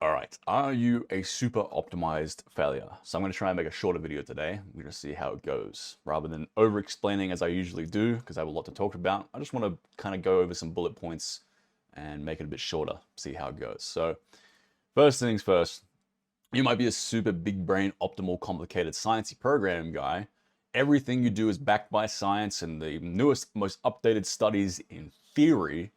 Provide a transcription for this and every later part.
All right, are you a super optimized failure? So I'm going to try and make a shorter video today. We're going to see how it goes. Rather than over explaining as I usually do, because I have a lot to talk about, I just want to kind of go over some bullet points and make it a bit shorter, see how it goes. So first things first, you might be a super big brain, optimal, complicated, sciencey programming guy. Everything you do is backed by science and the newest, most updated studies in theory.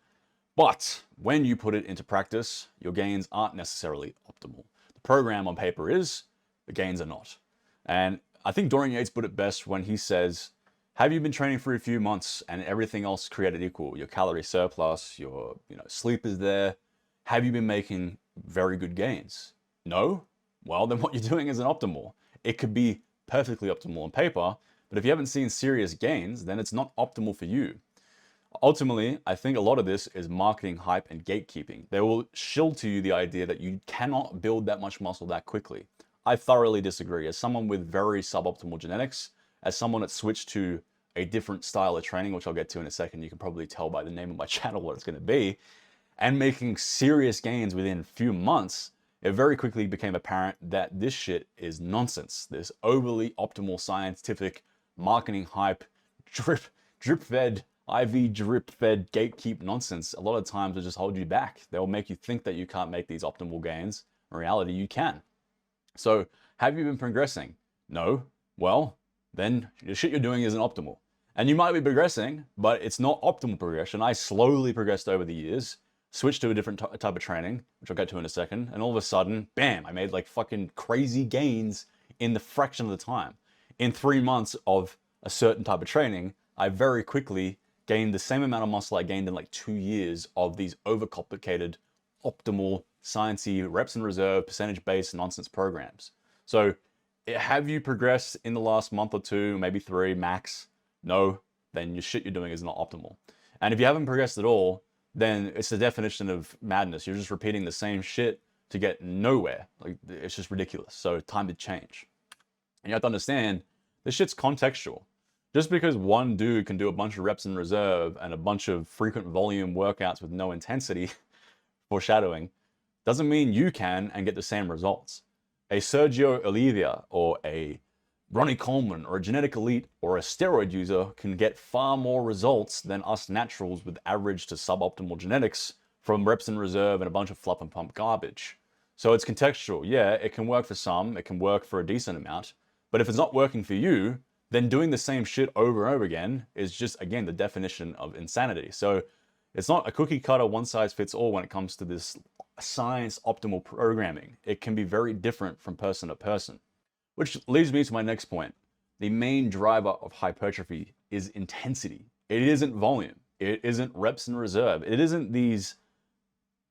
But when you put it into practice, your gains aren't necessarily optimal. The program on paper is, the gains are not. And I think Dorian Yates put it best when he says, have you been training for a few months and everything else created equal? Your calorie surplus, your sleep is there. Have you been making very good gains? No? Well, then what you're doing isn't optimal. It could be perfectly optimal on paper, but if you haven't seen serious gains, then it's not optimal for you. Ultimately, I think a lot of this is marketing hype and gatekeeping. They will shill to you the idea that you cannot build that much muscle that quickly. I thoroughly disagree. As someone with very suboptimal genetics, as someone that switched to a different style of training, which I'll get to in a second, you can probably tell by the name of my channel what it's going to be, and making serious gains within a few months, it very quickly became apparent that this shit is nonsense. This overly optimal scientific marketing hype, drip fed IV drip fed gatekeep nonsense, a lot of times will just hold you back. They'll make you think that you can't make these optimal gains. In reality, you can. So, have you been progressing? No. Well, then the shit you're doing isn't optimal. And you might be progressing, but it's not optimal progression. I slowly progressed over the years, switched to a different type of training, which I'll get to in a second, and all of a sudden, bam, I made like fucking crazy gains in the fraction of the time. In 3 months of a certain type of training, I very quickly gained the same amount of muscle I gained in like 2 years of these overcomplicated, optimal, sciencey, reps in reserve, percentage-based nonsense programs. So have you progressed in the last month or two, maybe 3 max? No, then your shit you're doing is not optimal. And if you haven't progressed at all, then it's the definition of madness. You're just repeating the same shit to get nowhere. Like, it's just ridiculous. So time to change. And you have to understand, this shit's contextual. Just because one dude can do a bunch of reps in reserve and a bunch of frequent volume workouts with no intensity, foreshadowing, doesn't mean you can and get the same results. A Sergio Oliva or a Ronnie Coleman or a genetic elite or a steroid user can get far more results than us naturals with average to suboptimal genetics from reps in reserve and a bunch of fluff and pump garbage. So it's contextual. Yeah, it can work for some, it can work for a decent amount, but if it's not working for you, then doing the same shit over and over again is just, again, the definition of insanity. So it's not a cookie cutter, one size fits all when it comes to this science optimal programming. It can be very different from person to person. Which leads me to my next point. The main driver of hypertrophy is intensity. It isn't volume. It isn't reps in reserve. It isn't these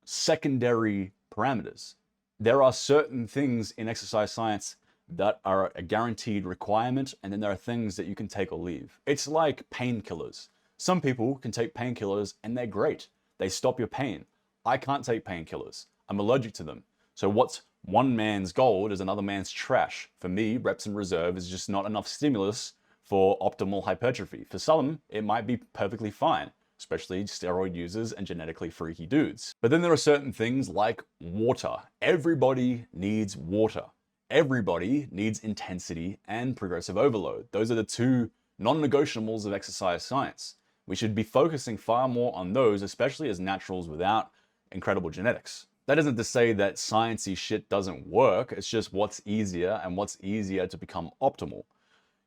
secondary parameters. There are certain things in exercise science that are a guaranteed requirement, and then there are things that you can take or leave. It's like painkillers. Some people can take painkillers and they're great. They stop your pain. I can't take painkillers. I'm allergic to them. So what's one man's gold is another man's trash. For me, reps in reserve is just not enough stimulus for optimal hypertrophy. For some, it might be perfectly fine, especially steroid users and genetically freaky dudes. But then there are certain things like water. Everybody needs water. Everybody needs intensity and progressive overload. Those are the two non-negotiables of exercise science. We should be focusing far more on those, especially as naturals without incredible genetics. That isn't to say that sciencey shit doesn't work, it's just what's easier and what's easier to become optimal.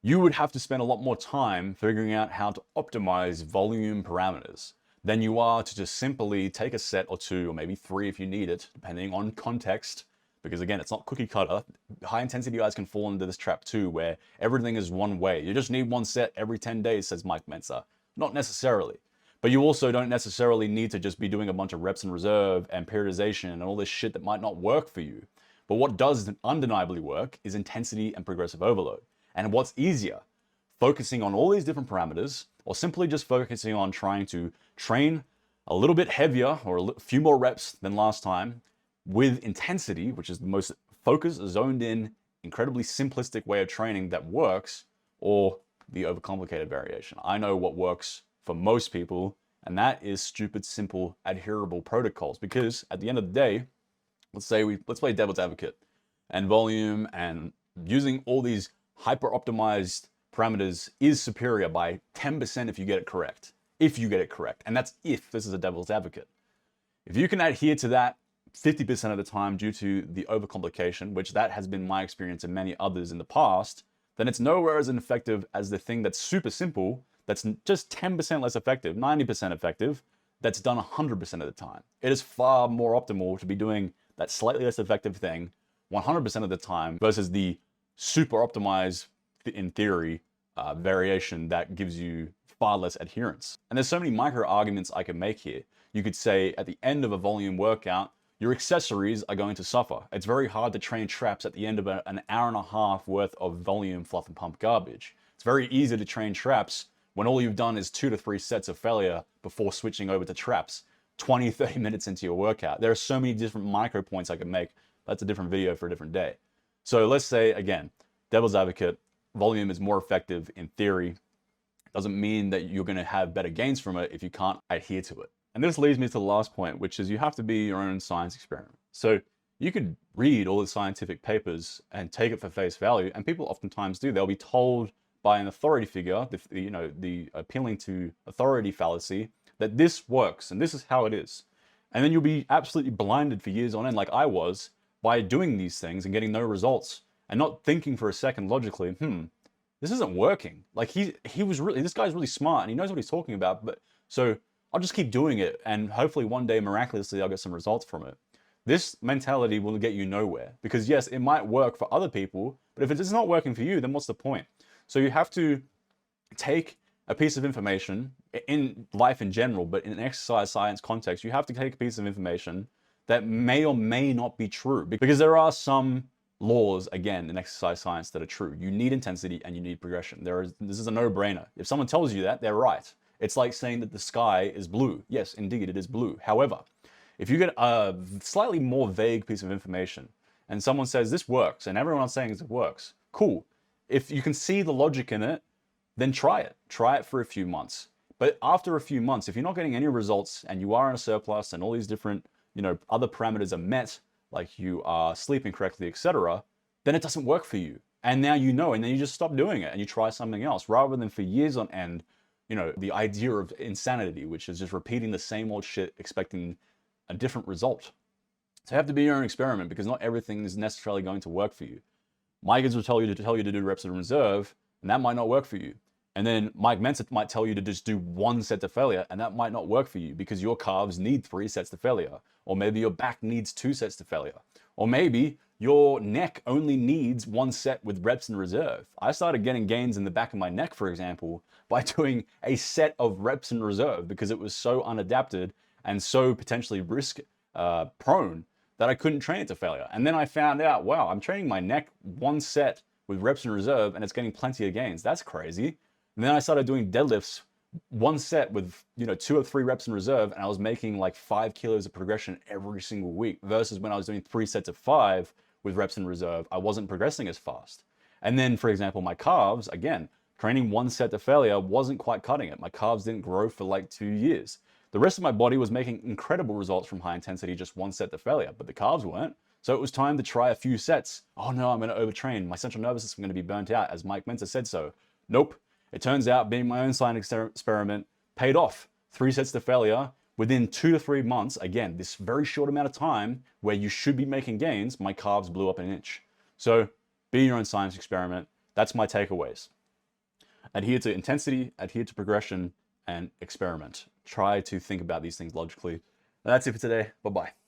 You would have to spend a lot more time figuring out how to optimize volume parameters than you are to just simply take a set or 2 or maybe 3 if you need it, depending on context. Because again, it's not cookie cutter. High intensity guys can fall into this trap too, where everything is one way. You just need one set every 10 days, says Mike Mentzer. Not necessarily. But you also don't necessarily need to just be doing a bunch of reps in reserve and periodization and all this shit that might not work for you. But what does undeniably work is intensity and progressive overload. And what's easier? Focusing on all these different parameters, or simply just focusing on trying to train a little bit heavier or a few more reps than last time, with intensity, which is the most focused, zoned in, incredibly simplistic way of training that works, or the overcomplicated variation. I know what works for most people, and that is stupid, simple, adherable protocols. Because at the end of the day, let's play devil's advocate, and volume and using all these hyper optimized parameters is superior by 10% if you get it correct. If you get it correct. And that's if this is a devil's advocate. If you can adhere to that 50% of the time due to the overcomplication, which that has been my experience and many others in the past, then it's nowhere as effective as the thing that's super simple, that's just 10% less effective, 90% effective, that's done 100% of the time. It is far more optimal to be doing that slightly less effective thing 100% of the time versus the super optimized, in theory, variation that gives you far less adherence. And there's so many micro arguments I can make here. You could say at the end of a volume workout, your accessories are going to suffer. It's very hard to train traps at the end of an hour and a half worth of volume fluff and pump garbage. It's very easy to train traps when all you've done is 2 to 3 sets of failure before switching over to traps 20, 30 minutes into your workout. There are so many different micro points I can make. That's a different video for a different day. So let's say, again, devil's advocate, volume is more effective in theory. Doesn't mean that you're going to have better gains from it if you can't adhere to it. And this leads me to the last point, which is you have to be your own science experiment. So you could read all the scientific papers and take it for face value, and people oftentimes do. They'll be told by an authority figure, the appealing to authority fallacy, that this works and this is how it is. And then you'll be absolutely blinded for years on end, like I was, by doing these things and getting no results and not thinking for a second logically, this isn't working. Like this guy's really smart and he knows what he's talking about, but so I'll just keep doing it and hopefully one day miraculously I'll get some results from it. This mentality will get you nowhere because yes, it might work for other people, but if it's not working for you, then what's the point? So you have to take a piece of information in life in general, but in an exercise science context, you have to take a piece of information that may or may not be true because there are some laws, again, in exercise science that are true. You need intensity and you need progression. This is a no-brainer. If someone tells you that, they're right. It's like saying that the sky is blue. Yes, indeed, it is blue. However, if you get a slightly more vague piece of information and someone says this works and everyone else saying it works, cool. If you can see the logic in it, then try it. Try it for a few months. But after a few months, if you're not getting any results and you are in a surplus and all these different, other parameters are met, like you are sleeping correctly, etc., then it doesn't work for you. And now you know, and then you just stop doing it and you try something else rather than for years on end, the idea of insanity, which is just repeating the same old shit, expecting a different result. So you have to be your own experiment because not everything is necessarily going to work for you. My kids will tell you to do reps in reserve, and that might not work for you. And then Mike Mensa might tell you to just do 1 set to failure, and that might not work for you because your calves need 3 sets to failure. Or maybe your back needs 2 sets to failure. Or maybe your neck only needs 1 set with reps in reserve. I started getting gains in the back of my neck, for example, by doing a set of reps in reserve because it was so unadapted and so potentially risk prone that I couldn't train it to failure. And then I found out, wow, I'm training my neck 1 set with reps in reserve and it's getting plenty of gains. That's crazy. And then I started doing deadlifts 1 set with 2 or 3 reps in reserve, and I was making like 5 kilos of progression every single week versus when I was doing 3 sets of 5 with reps in reserve, I wasn't progressing as fast. And then, for example, my calves, again, training 1 set to failure wasn't quite cutting it. My calves didn't grow for like 2 years. The rest of my body was making incredible results from high intensity, just 1 set to failure, but the calves weren't. So it was time to try a few sets. Oh no, I'm going to overtrain. My central nervous system is going to be burnt out, as Mike Mensa said so. Nope. It turns out being my own science experiment paid off. 3 sets to failure. Within 2 to 3 months, again, this very short amount of time where you should be making gains, my calves blew up an inch. So be your own science experiment. That's my takeaways. Adhere to intensity, adhere to progression, and experiment. Try to think about these things logically. That's it for today. Bye-bye.